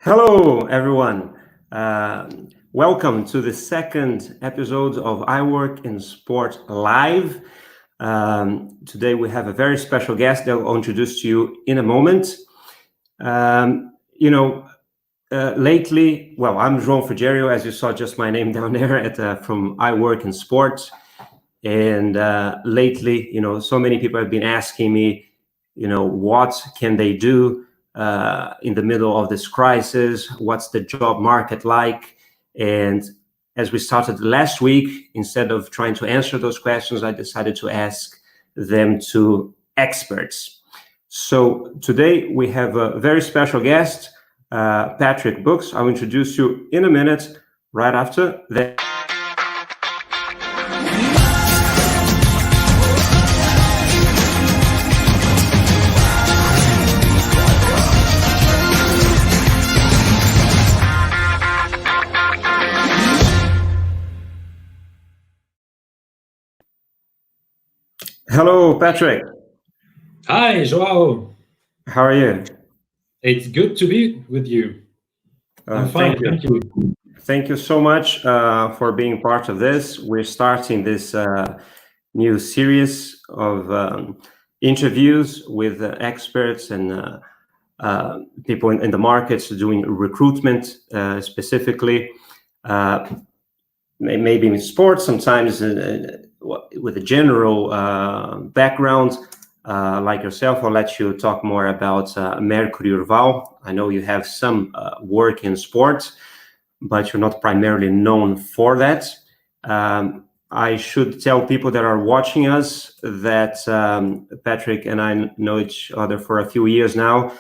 Hello, everyone. Welcome to the second episode of iWorkinSport Live. Today we have a very special guest that I'll introduce to you in a moment. Lately, I'm João Frigerio, as you saw just my name down there from iWorkinSport. And lately, so many people have been asking me, what can they do in the middle of this crisis? What's the job market like? And as we started last week, instead of trying to answer those questions, I decided to ask them to experts. So today we have a very special guest, Patrick Buchs. I'll introduce you in a minute, right after that. Hello, Patrick. Hi, João. How are you? It's good to be with you. I'm fine, thank you. Thank you so much for being part of this. We're starting this new series of interviews with experts and people in the markets doing recruitment specifically, maybe in sports, sometimes with a general background. Like yourself, I'll let you talk more about Mercuri Urval. I know you have some work in sports, but you're not primarily known for that. I should tell people that are watching us that Patrick and I know each other for a few years now.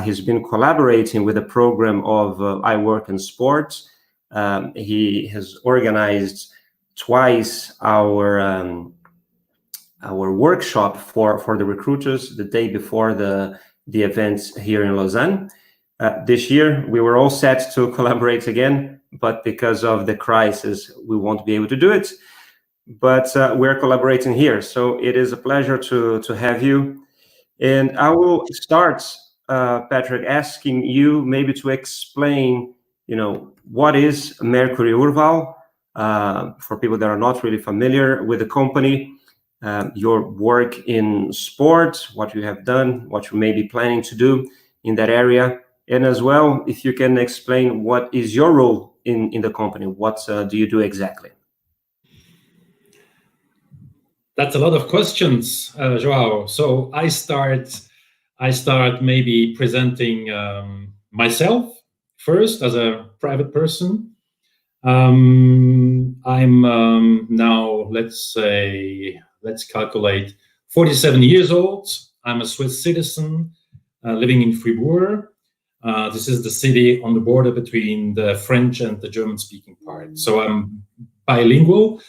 He's been collaborating with a program of iWorkinSport. He has organized twice our workshop for the recruiters the day before the events here in Lausanne. This year we were all set to collaborate again, but because of the crisis we won't be able to do it. But we're collaborating here, so it is a pleasure to have you. And I will start, Patrick, asking you maybe to explain, what is Mercuri Urval for people that are not really familiar with the company. Your work in sport, what you have done, what you may be planning to do in that area, and as well, if you can explain what is your role in the company, what do you do exactly? That's a lot of questions, João. So I start maybe presenting myself first as a private person. I'm now, let's calculate, 47 years old. I'm a Swiss citizen living in Fribourg. This is the city on the border between the French and the German-speaking part. So I'm bilingual.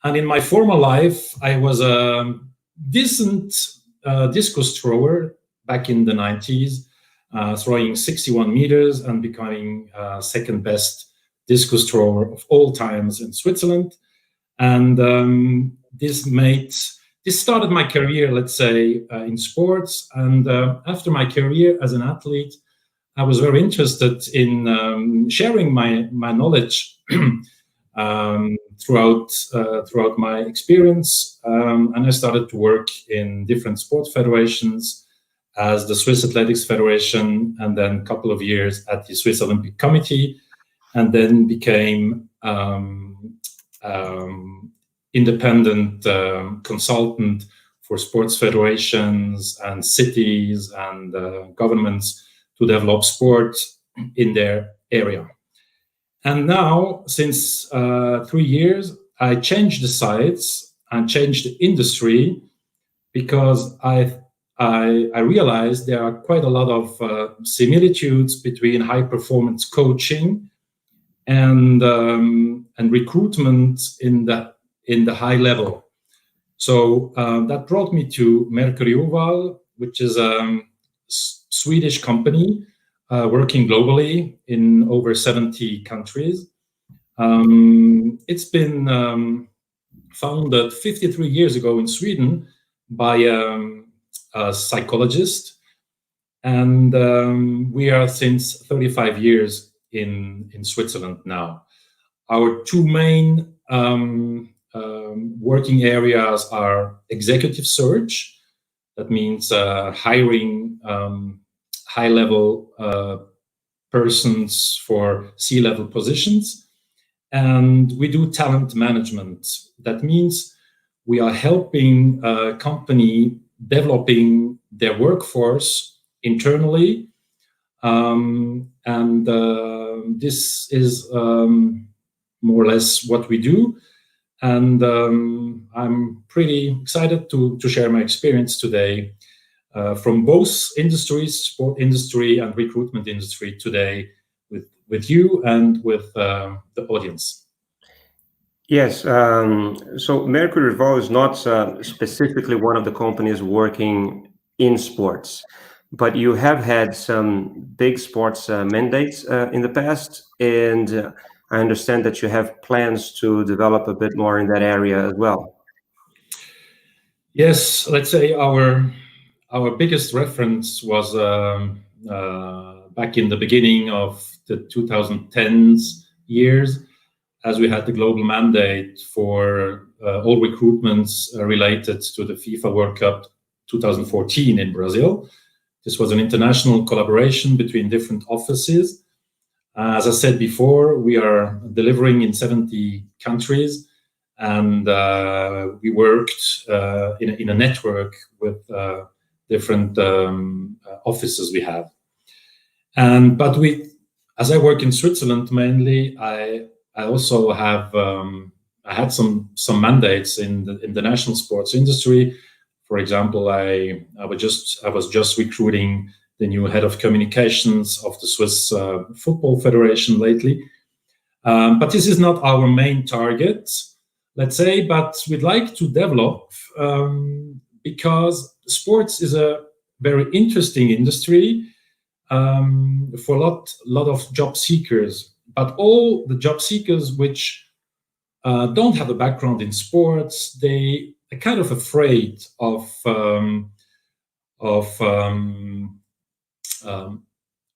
And in my former life, I was a decent discus thrower back in the 90s, throwing 61 meters and becoming second best discus thrower of all times in Switzerland. And this started my career, let's say, in sports. And after my career as an athlete, I was very interested in sharing my knowledge throughout my experience. And I started to work in different sports federations as the Swiss Athletics Federation, and then a couple of years at the Swiss Olympic Committee, and then became independent consultant for sports federations and cities and governments to develop sport in their area. And now, since 3 years, I changed the sides and changed the industry because I realized there are quite a lot of similitudes between high performance coaching and recruitment in the high level. So that brought me to Mercuri Urval, which is a Swedish company working globally in over 70 countries. It's been founded 53 years ago in Sweden by a psychologist And we are since 35 years in Switzerland now. Our two main working areas are executive search. That means hiring high-level persons for C-level positions. And we do talent management. That means we are helping a company developing their workforce internally. This is more or less what we do. And I'm pretty excited to share my experience today from both industries, sport industry and recruitment industry today with you and with the audience. Yes, so Mercuri Urval is not specifically one of the companies working in sports, but you have had some big sports mandates in the past, and I understand that you have plans to develop a bit more in that area as well. Yes, let's say our biggest reference was back in the beginning of the 2010s years, as we had the global mandate for all recruitments related to the FIFA World Cup 2014 in Brazil. This was an international collaboration between different offices. As I said before, we are delivering in 70 countries, and we worked in a network with different offices we have. But as I work in Switzerland mainly, I also have I had some mandates in the national sports industry. For example, I was just recruiting the new head of communications of the Swiss Football Federation lately. But this is not our main target, let's say. But we'd like to develop because sports is a very interesting industry for a lot of job seekers. But all the job seekers which don't have a background in sports, they are kind of afraid of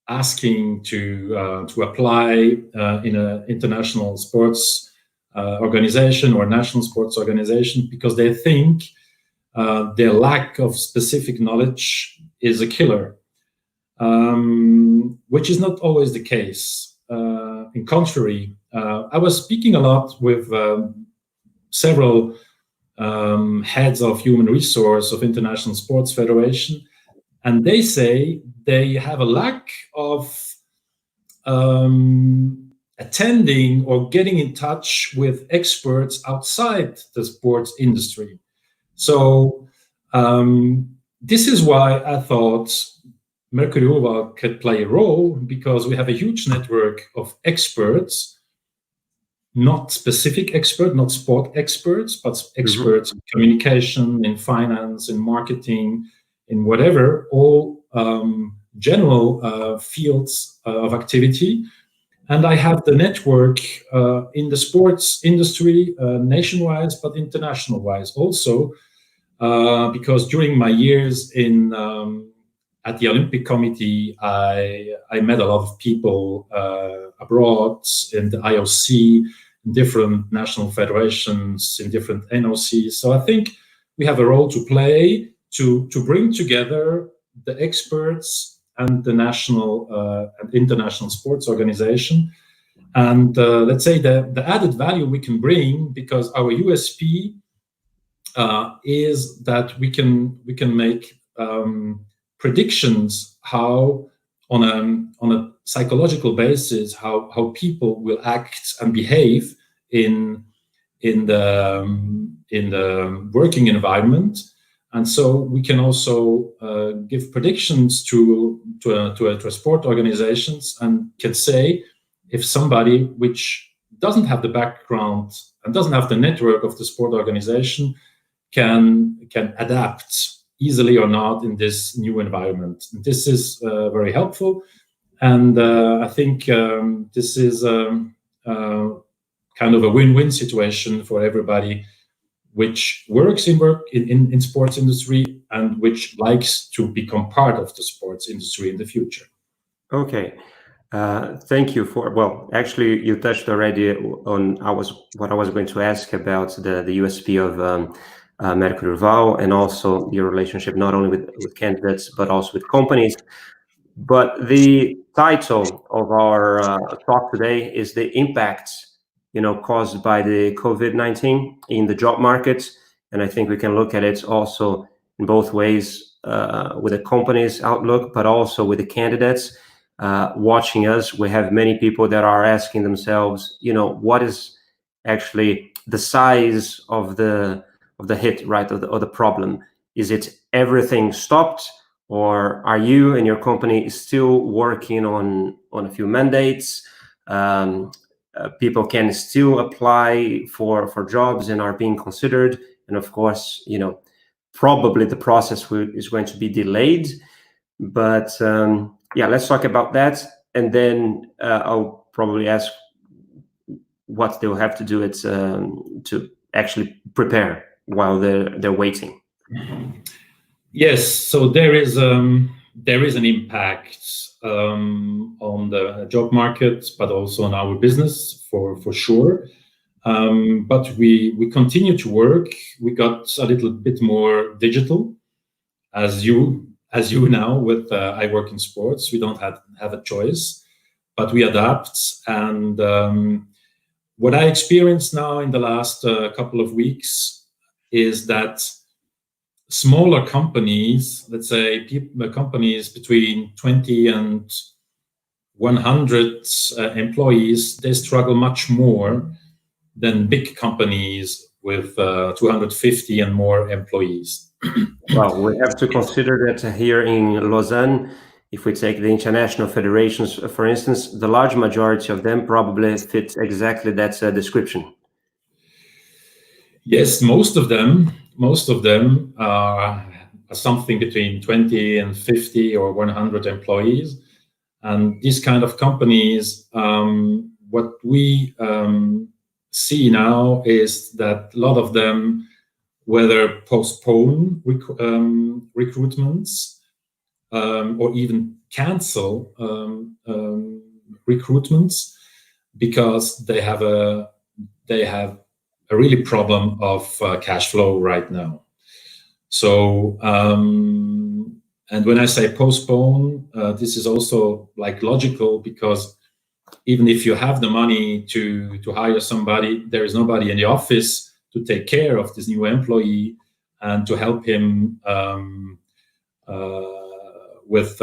asking to apply in an international sports organization or national sports organization, because they think their lack of specific knowledge is a killer, which is not always the case. In contrary, I was speaking a lot with several heads of human resource of international sports federation, and they say they have a lack of attending or getting in touch with experts outside the sports industry. So this is why I thought Mercuri Urval could play a role, because we have a huge network of experts, not specific experts, not sport experts, but experts in communication, in finance, in marketing, in whatever, all general fields of activity. And I have the network in the sports industry nationwide, but international-wise also, because during my years at the Olympic Committee, I met a lot of people abroad in the IOC, in different national federations, in different NOCs. So I think we have a role to play to bring together the experts and the national and international sports organization. And let's say the added value we can bring, because our USP is that we can make predictions how on a psychological basis how people will act and behave in the working environment. And so we can also give predictions to sport organizations, and can say if somebody which doesn't have the background and doesn't have the network of the sport organization can adapt easily or not in this new environment. This is very helpful, and I think this is kind of a win-win situation for everybody, which works in sports industry and which likes to become part of the sports industry in the future. Okay. Thank you for, well, actually you touched already on what I was going to ask about the USP of Mercuri Urval, and also your relationship not only with candidates but also with companies. But the title of our talk today is the impact, caused by the COVID-19 in the job market. And I think we can look at it also in both ways, with the company's outlook, but also with the candidates watching us. We have many people that are asking themselves, what is actually the size of the hit, right, of the problem? Is it everything stopped? Or are you and your company still working on a few mandates? People can still apply for jobs and are being considered. And of course, probably the process is going to be delayed. But yeah, let's talk about that. And then I'll probably ask what they'll have to do to actually prepare while they're waiting. Yes, so there is an impact on the job market, but also on our business for sure. But we continue to work. We got a little bit more digital, as you now with iWorkinSport. We don't have a choice, but we adapt. And what I experienced now in the last couple of weeks is that smaller companies, let's say companies between 20 and 100 employees, they struggle much more than big companies with 250 and more employees. Well, we have to consider that here in Lausanne, if we take the international federations, for instance, the large majority of them probably fit exactly that description. Yes, most of them are something between 20 and 50 or 100 employees. And these kind of companies, what we see now is that a lot of them whether postpone recruitments or even cancel recruitments because they have a really problem of cash flow right now. So, and when I say postpone, this is also like logical, because even if you have the money to hire somebody, there is nobody in the office to take care of this new employee and to help him with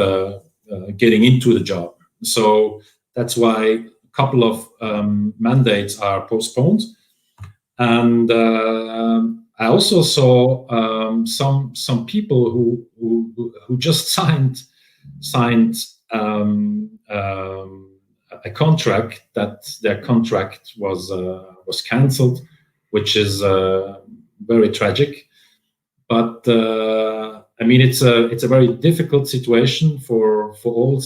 getting into the job. So that's why a couple of mandates are postponed. And I also saw some people who just signed a contract that their contract was cancelled, which is very tragic. But I mean, it's a very difficult situation for all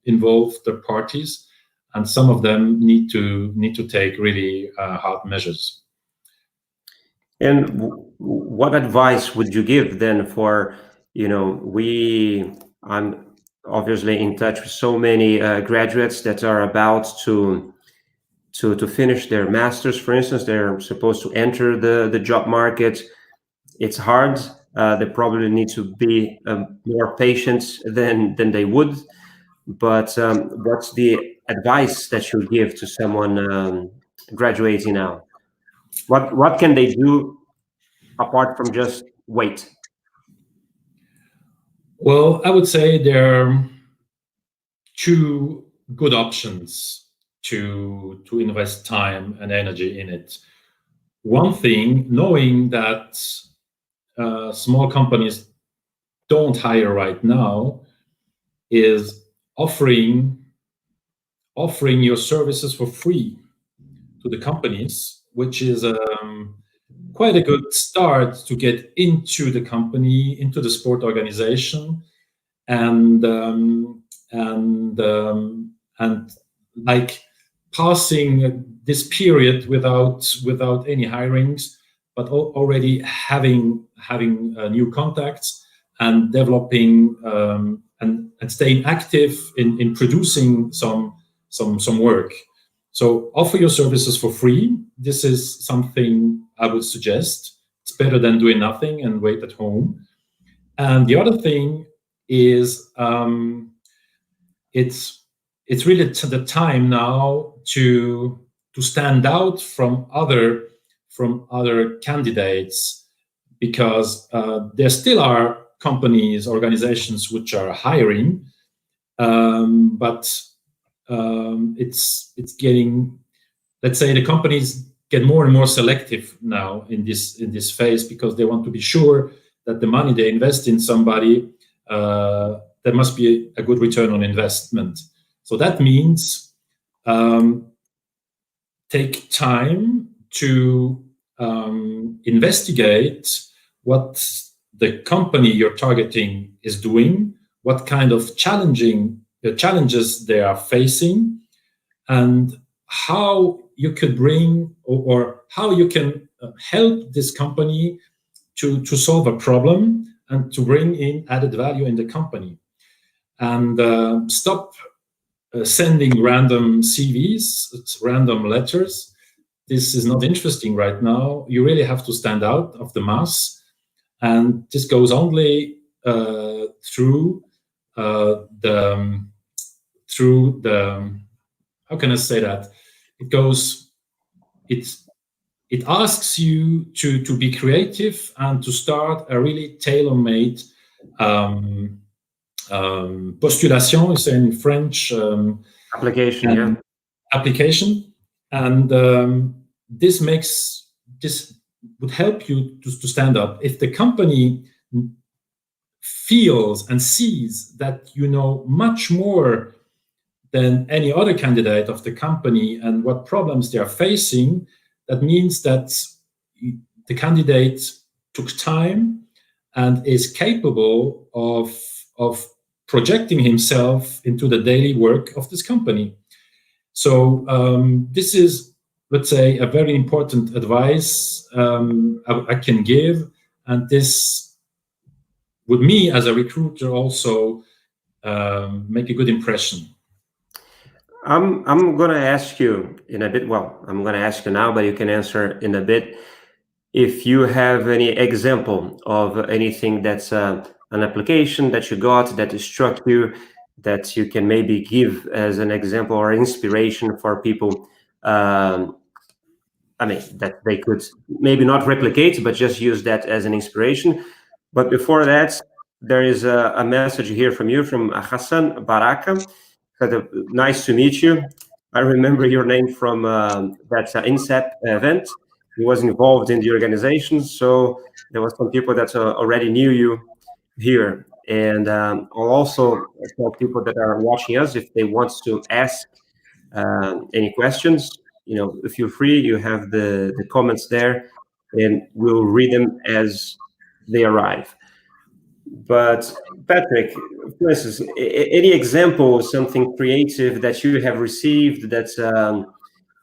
involved parties, and some of them need to take really hard measures. And what advice would you give then for, I'm obviously in touch with so many graduates that are about to finish their masters, for instance. They're supposed to enter the job market. It's hard. They probably need to be more patient than they would. But what's the advice that you give to someone graduating now? What can they do apart from just wait? Well, I would say there are two good options to invest time and energy in it. One thing, knowing that small companies don't hire right now, is offering your services for free to the companies, which is quite a good start to get into the company, into the sport organization, and like passing this period without any hirings but already having new contacts and developing and staying active in producing some work. So offer your services for free. This is something I would suggest. It's better than doing nothing and wait at home. And the other thing is it's really the time now to stand out from other candidates, because there still are companies, organizations which are hiring, but it's getting, let's say, the companies get more and more selective now in this phase, because they want to be sure that the money they invest in somebody, there must be a good return on investment. So that means take time to investigate what the company you're targeting is doing, what kind of challenges they are facing, and how you could bring or how you can help this company to solve a problem and to bring in added value in the company. And stop sending random CVs, random letters. This is not interesting right now. You really have to stand out of the mass. And this goes only through the how can I say that? It asks you to be creative and to start a really tailor-made postulation, is in French. Application, application, and this would help you to stand up. If the company feels and sees that you know much more than any other candidate of the company and what problems they are facing, that means that the candidate took time and is capable of projecting himself into the daily work of this company. So this is, let's say, a very important advice I can give, and this would me as a recruiter also make a good impression. I'm going to ask you in a bit. Well, I'm going to ask you now, but you can answer in a bit. If you have any example of anything that's an application that you got that struck you, that you can maybe give as an example or inspiration for people. I mean, that they could maybe not replicate, but just use that as an inspiration. But before that, there is a message here from you, from Hassan Baraka. Nice to meet you. I remember your name from that INSEP event. He was involved in the organization, so there were some people that already knew you here. And I'll also tell people that are watching us, if they want to ask any questions, feel free. You have the comments there, and we'll read them as they arrive. But Patrick, for instance, any example of something creative that you have received that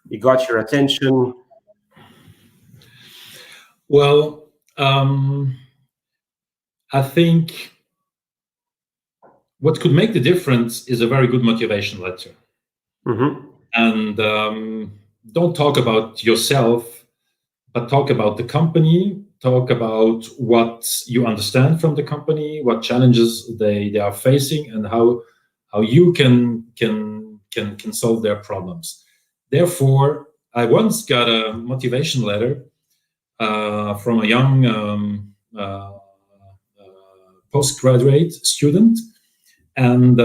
it got your attention? Well, I think what could make the difference is a very good motivation letter. Mm-hmm. And don't talk about yourself, but talk about the company. Talk about what you understand from the company, what challenges they are facing, and how you can solve their problems. Therefore, I once got a motivation letter from a young postgraduate student, and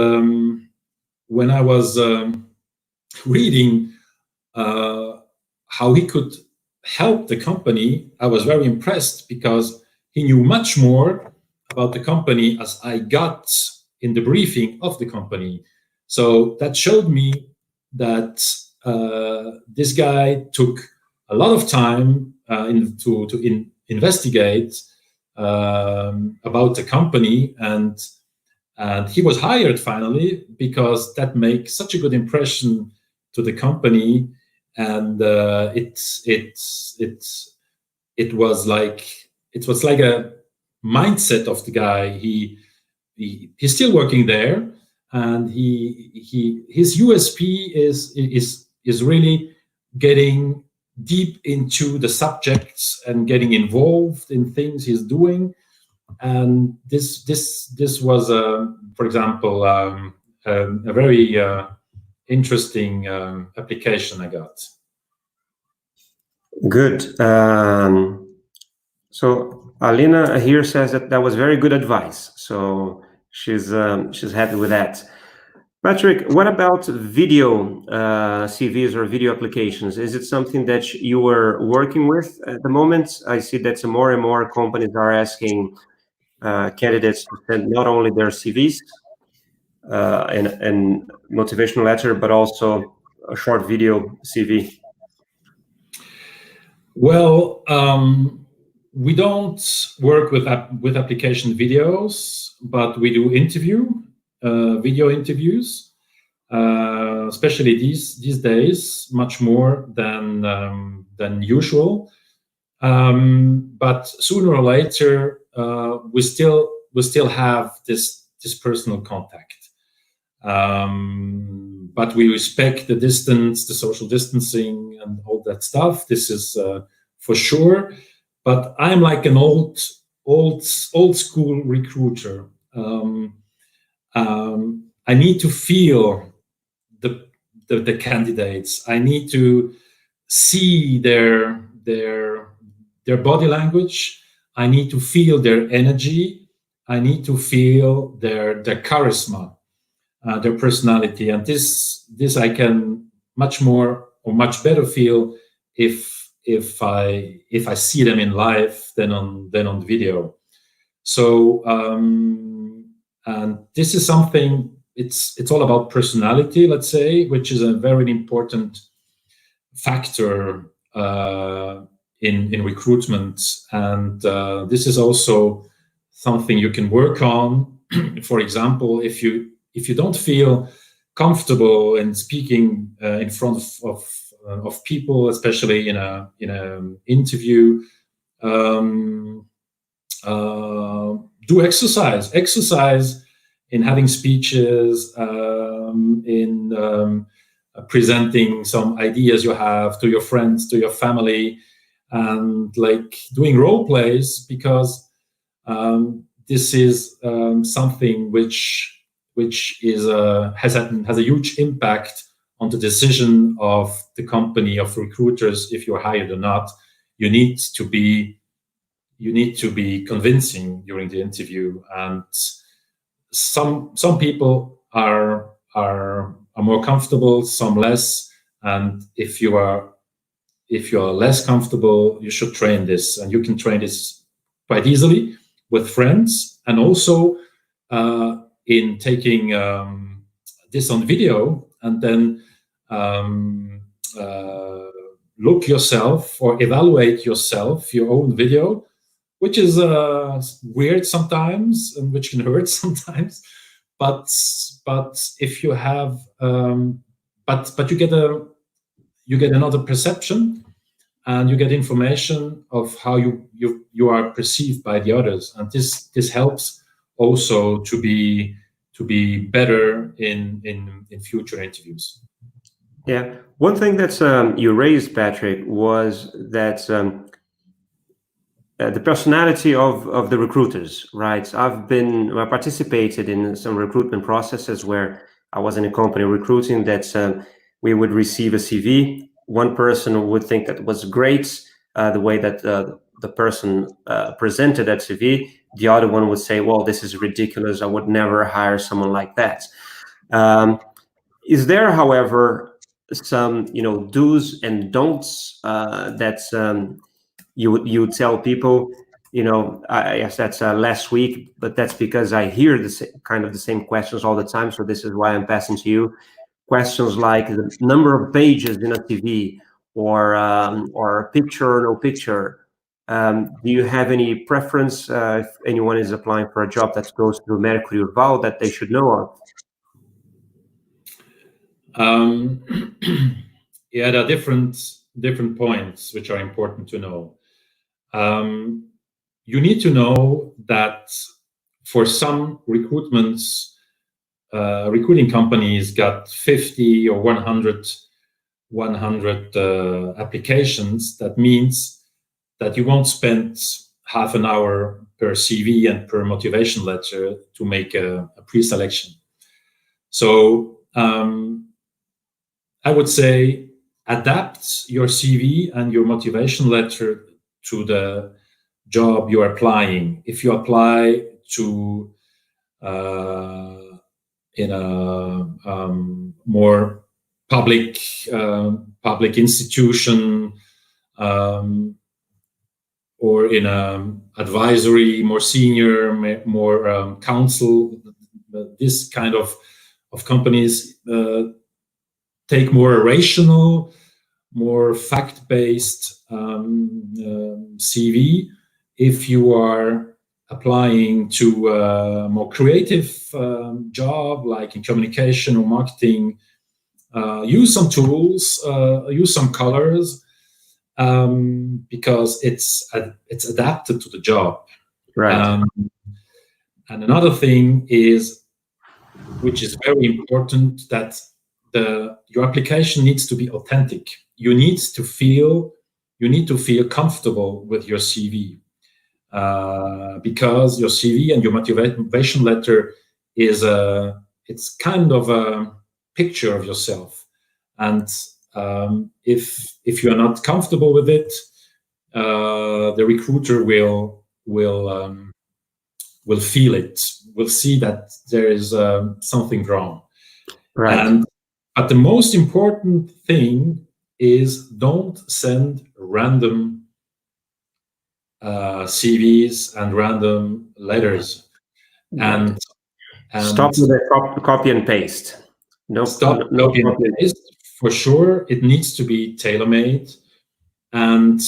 when I was reading how he could help the company, I was very impressed, because he knew much more about the company as I got in the briefing of the company. So that showed me that this guy took a lot of time to investigate about the company, and he was hired finally, because that makes such a good impression to the company. And it was like a mindset of the guy. He's still working there, and his USP is really getting deep into the subjects and getting involved in things he's doing. And this was, for example, a very interesting application I got. Good. So Alina here says that was very good advice. So she's happy with that. Patrick, what about video CVs or video applications? Is it something that you are working with at the moment? I see that more and more companies are asking candidates to send not only their CVs and motivational letter, but also a short video CV. Well, we don't work with application videos, but we do video interviews, especially these days, much more than usual. But sooner or later, we still have this personal contact. But we respect the distance, the social distancing, and all that stuff. This is for sure. But I'm like an old school recruiter. I need to feel the candidates. I need to see their body language. I need to feel their energy. I need to feel their charisma, their personality, and this I can much more or much better feel if I see them in live than on video. So and this is something. It's all about personality, let's say, which is a very important factor in recruitment, and this is also something you can work on. For example, if you don't feel comfortable in speaking in front of people, especially in a interview, do exercise in having speeches, in presenting some ideas you have to your friends, to your family, and like doing role plays, because this is something which is has a huge impact on the decision of the company, of recruiters, if you're hired or not. You need to be convincing during the interview, and some people are more comfortable, some less. And if you are less comfortable, you should train this, and you can train this quite easily with friends, and also in taking this on video, and then look yourself or evaluate yourself, your own video, which is weird sometimes and which can hurt sometimes. But if you have, but you get another perception, and you get information of how you are perceived by the others, and this helps also to be better in future interviews. Yeah, one thing that you raised, Patrick, was that the personality of the recruiters, right? I participated in some recruitment processes where I was in a company recruiting that we would receive a CV. One person would think that was great, the way that the person presented that CV. The other one would say, well, this is ridiculous. I would never hire someone like that. Is there, however, some do's and don'ts that you tell people? I guess that's last week, but that's because I hear the same questions all the time. So this is why I'm passing to you. Questions like the number of pages in a CV, or picture or no picture. Do you have any preference if anyone is applying for a job that goes through Mercuri Urval that they should know of? Yeah, there are different points which are important to know. you need to know that for some recruitment companies got 50 or 100 applications. That means that you won't spend half an hour per CV and per motivation letter to make a pre-selection. So I would say adapt your CV and your motivation letter to the job you're applying. If you apply to in a more public institution, or in a advisory, more senior, more council, this kind of companies take more rational, more fact-based CV. If you are applying to a more creative job, like in communication or marketing, use some tools, use some colors, because it's adapted to the job. Right. And another thing is, which is very important, that your application needs to be authentic. You need to feel comfortable with your CV, because your CV and your motivation letter is it's kind of a picture of yourself, and if you are not comfortable with it, the recruiter will feel it, will see that there is something wrong. Right. But the most important thing is, don't send random CVs and random letters, and stop with the copy and paste. Stop copy and paste. For sure, it needs to be tailor-made, and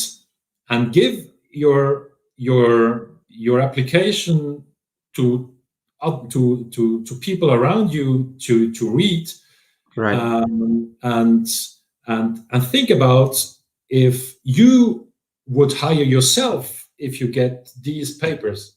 give your application to people around you to read, right. And think about if you would hire yourself if you get these papers.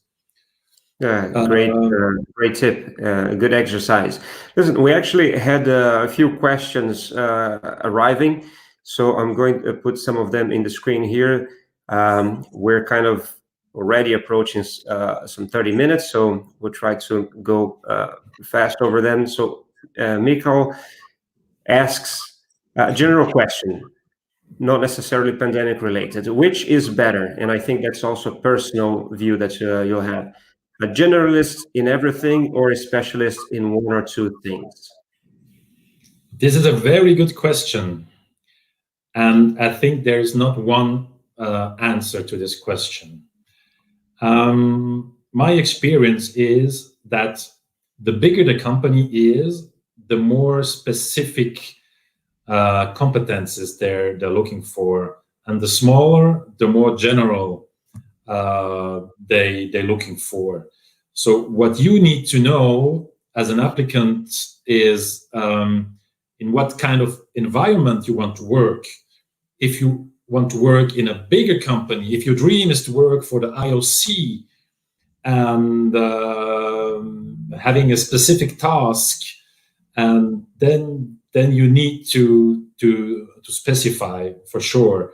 Great tip. Good exercise. Listen, we actually had a few questions arriving, so I'm going to put some of them in the screen here. We're kind of already approaching some 30 minutes, so we'll try to go fast over them. So Mikhail asks a general question, not necessarily pandemic related. Which is better? And I think that's also a personal view that you'll have. A generalist in everything or a specialist in one or two things? This is a very good question. And I think there is not one answer to this question. My experience is that the bigger the company is, the more specific competences they're looking for, and the smaller, the more general they're looking for. So what you need to know as an applicant is in what kind of environment you want to work. If you want to work in a bigger company, if your dream is to work for the IOC and having a specific task, and then you need to specify for sure.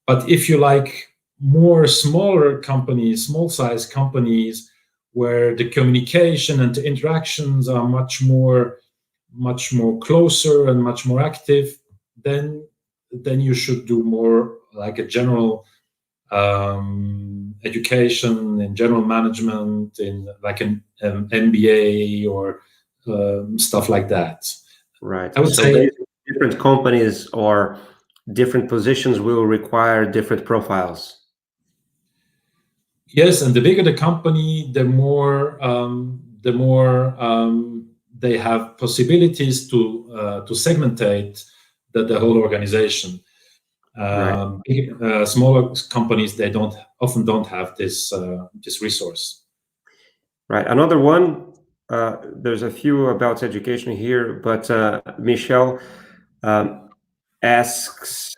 But if you like more smaller companies, small size companies, where the communication and the interactions are much more closer and much more active, then you should do more like a general education in general management, in like an MBA or stuff like that. Right. I would say different companies or different positions will require different profiles. Yes, and the bigger the company, the more they have possibilities to segmentate the whole organization. Right. Smaller companies, they often don't have this resource. Right. Another one. There's a few about education here, but Michelle asks,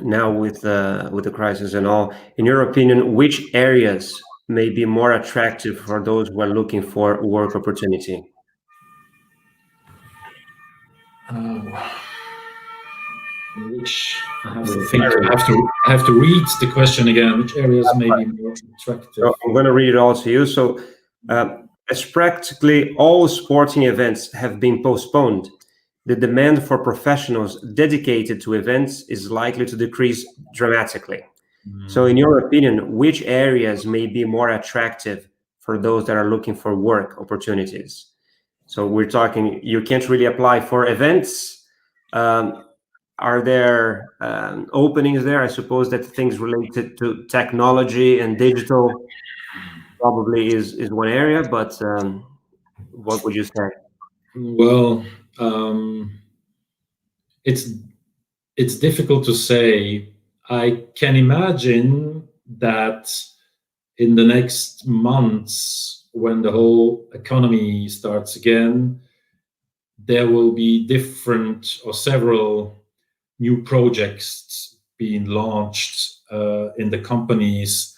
now with the crisis and all, in your opinion, which areas may be more attractive for those who are looking for work opportunity? Which I have to think. I have to read the question again. Which areas may be more attractive? So I'm going to read it all to you. So, as practically all sporting events have been postponed, the demand for professionals dedicated to events is likely to decrease dramatically. So, in your opinion, which areas may be more attractive for those that are looking for work opportunities? So, we're talking, you can't really apply for events. Are there openings there? I suppose that things related to technology and digital probably is one area, but what would you say? Well, it's difficult to say. I can imagine that in the next months, when the whole economy starts again, there will be different or several new projects being launched in the companies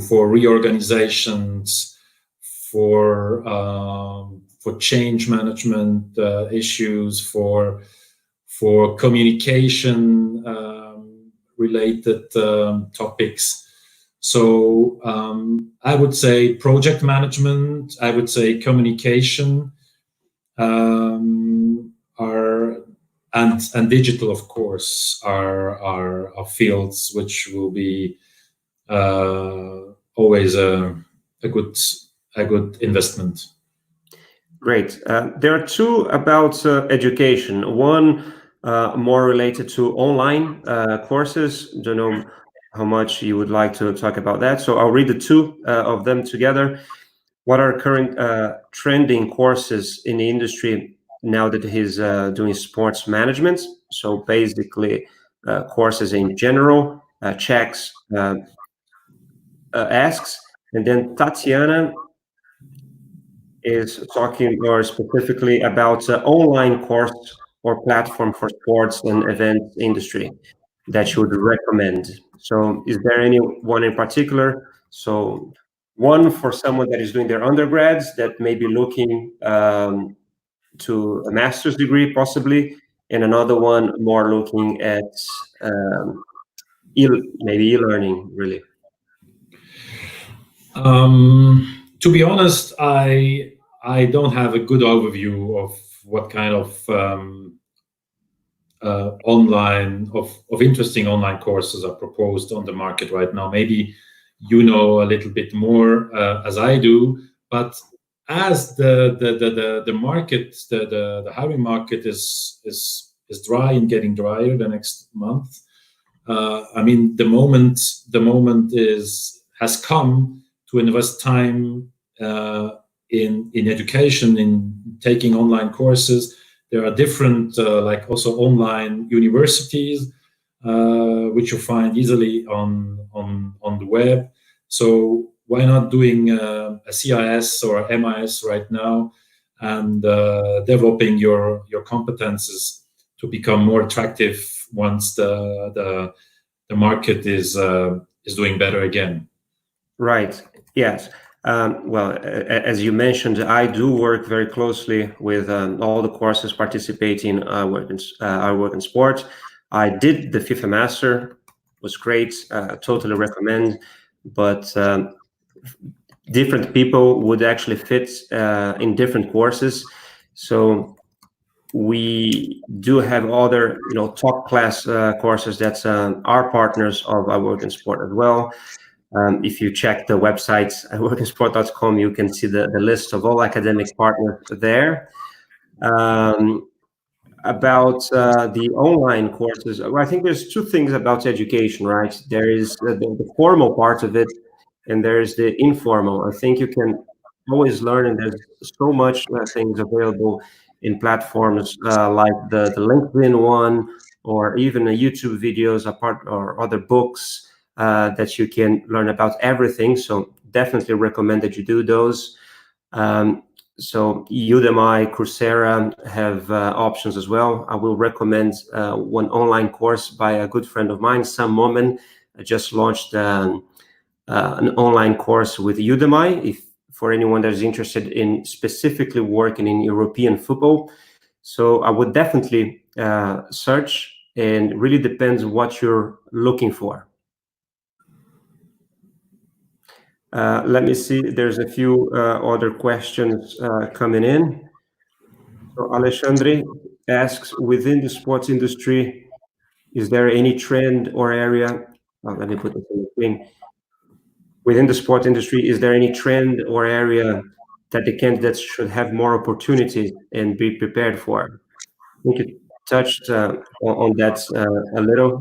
for reorganizations, for change management issues, for communication related topics. So I would say project management, I would say communication, and digital, of course, are fields which will be always a good investment. Great. There are two about education. One more related to online courses. Don't know how much you would like to talk about that. So I'll read the two of them together. What are current trending courses in the industry now that he's doing sports management? So basically, courses in general, checks, asks, and then Tatiana is talking more specifically about online course or platform for sports and events industry that you would recommend. So is there any one in particular? So one for someone that is doing their undergrads that may be looking to a master's degree possibly, and another one more looking at maybe e-learning really. To be honest, I don't have a good overview of what kind of interesting online courses are proposed on the market right now. Maybe you know a little bit more as I do, but as the market, the hiring market is dry and getting drier the next month. I mean, the moment has come to invest time in education, in taking online courses. There are different, like also online universities, which you find easily on the web. So why not doing a CIS or MIS right now and developing your competences to become more attractive once the market is doing better again. Right. Yes. Well, as you mentioned, I do work very closely with all the courses participating in iWorkinSport. I did the FIFA Master, was great. Totally recommend. But different people would actually fit in different courses. So we do have other, top class courses that are partners of iWorkinSport as well. If you check the website iWorkinSport.com, you can see the list of all academic partners there. About the online courses, I think there's two things about education, right? There is the formal part of it, and there is the informal. I think you can always learn, and there's so much things available in platforms like the LinkedIn one, or even the YouTube videos or other books that you can learn about everything. So definitely recommend that you do those. So Udemy, Coursera have options as well. I will recommend one online course by a good friend of mine, Sam Moman. I just launched an online course with Udemy. If for anyone that is interested in specifically working in European football, so I would definitely search, and it really depends what you're looking for. Let me see. There's a few other questions coming in. So Alexandre asks, within the sports industry, is there any trend or area? Let me put this in the screen. Within the sports industry, is there any trend or area that the candidates should have more opportunities and be prepared for? I think you touched on that a little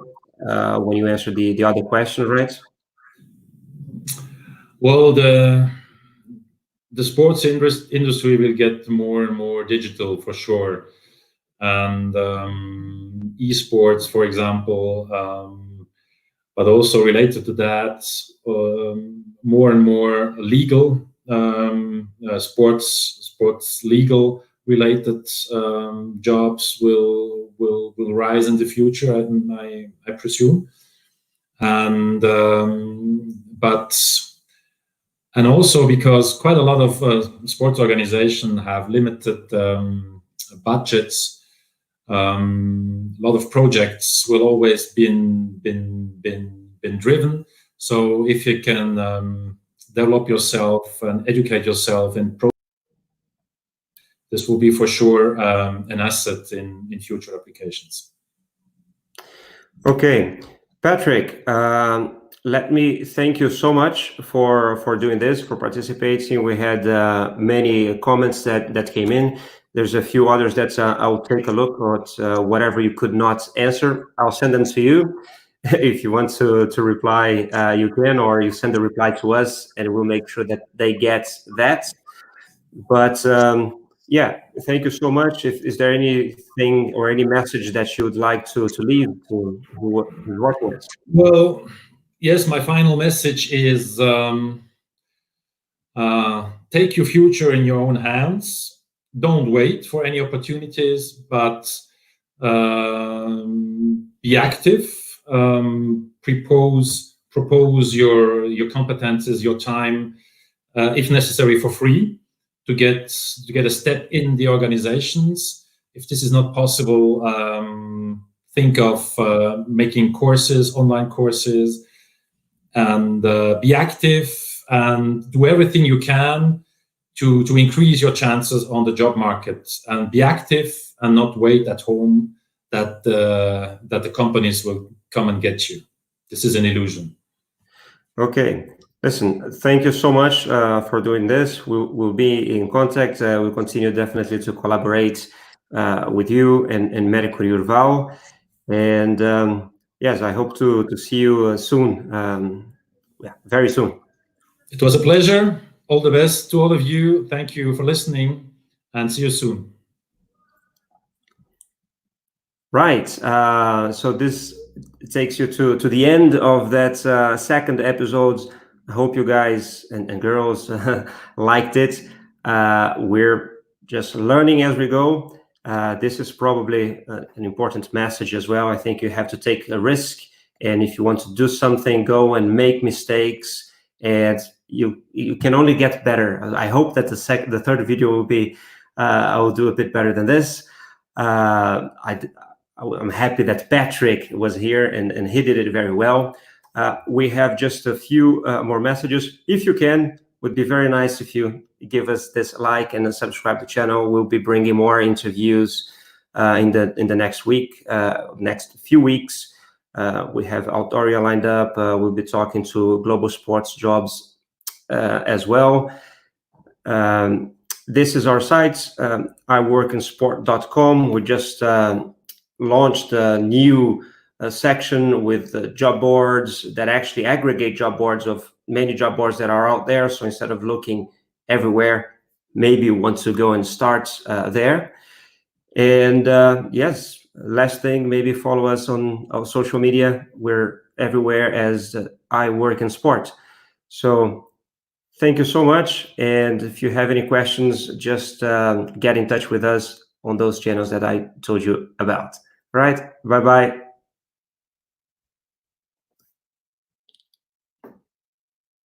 when you answered the other question, right? Well, the sports industry will get more and more digital for sure, and esports, for example, but also related to that, more and more legal sports legal related jobs will rise in the future, I presume, and and also because quite a lot of sports organizations have limited budgets, a lot of projects will always been driven. So if you can develop yourself and educate yourself in this will be for sure an asset in future applications. Okay, Patrick, let me thank you so much for doing this, for participating. We had many comments that came in. There's a few others that I'll take a look at. Whatever you could not answer, I'll send them to you. If you want to reply, you can, or you send a reply to us, and we'll make sure that they get that. But yeah, thank you so much. Is there anything or any message that you would like to leave to who is working with? Well, yes, my final message is take your future in your own hands. Don't wait for any opportunities, but be active. Propose your competences, your time, if necessary, for free, to get a step in the organizations. If this is not possible, think of making courses, online courses, and be active and do everything you can to increase your chances on the job market, and be active and not wait at home that the companies will come and get you. This is an illusion. Okay. Listen, thank you so much for doing this. We'll be in contact. We'll continue definitely to collaborate with you and Mercuri Urval. And yes, I hope to see you soon. Yeah, very soon. It was a pleasure. All the best to all of you. Thank you for listening, and see you soon. Right. So this takes you to the end of that second episode. I hope you guys and girls liked it. We're just learning as we go. This is probably an important message as well. I think you have to take a risk, and if you want to do something, go and make mistakes, and you can only get better. I hope that the third video will be I will do a bit better than this. I'm happy that Patrick was here and he did it very well. We have just a few more messages. If you can, would be very nice if you give us this like and subscribe to the channel. We'll be bringing more interviews in the next week, next few weeks. We have Autoria lined up. We'll be talking to global sports jobs as well. This is our site, iWorkinSport.com. We just launched a new section with job boards that actually aggregate job boards of many job boards that are out there. So instead of looking everywhere, maybe you want to go and start there. And yes, last thing, maybe follow us on our social media. We're everywhere as iWorkinSport. So Thank you so much. And if you have any questions, just get in touch with us on those channels that I told you about. All right. Bye-bye.